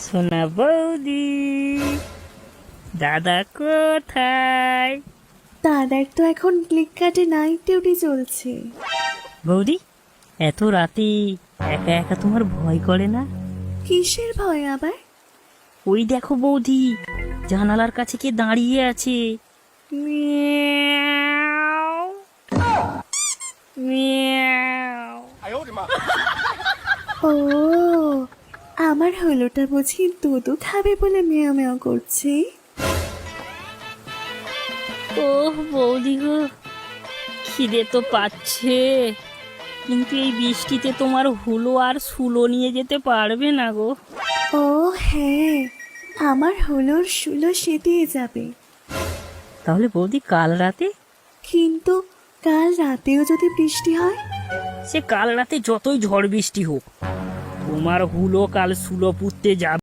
সোনা বৌদি, দাদা কোথায়? দাদার তো এখন ফ্লিপকার্টে নাইট ডিউটি চলছে। বৌদি, এত রাতে একা একা তোমার ভয় করে না? কিসের ভয় আবার? ওই দেখো বৌদি, জানালার কাছে কে দাঁড়িয়ে আছে। Miao, Miao. ও, আমার হলোটা বুঝি দুধু খাবে বলে মেয়া মেয়া করছে। ওহ বৌদি গো, খিদে তো পাচ্ছে, কিন্তু এই বৃষ্টিতে তোমার হুলো আর সুলো নিয়ে যেতে পারবে না গো। ও হ্যাঁ, আমার হলোর শুলো সে দিয়ে যাবে। তাহলে বৌদি কাল রাতে? কিন্তু কাল রাতেও যদি বৃষ্টি হয়? সে কাল রাতে যতই ঝড় বৃষ্টি হোক, তোমার হুলো কাল সুলো পুঁততে যাবে।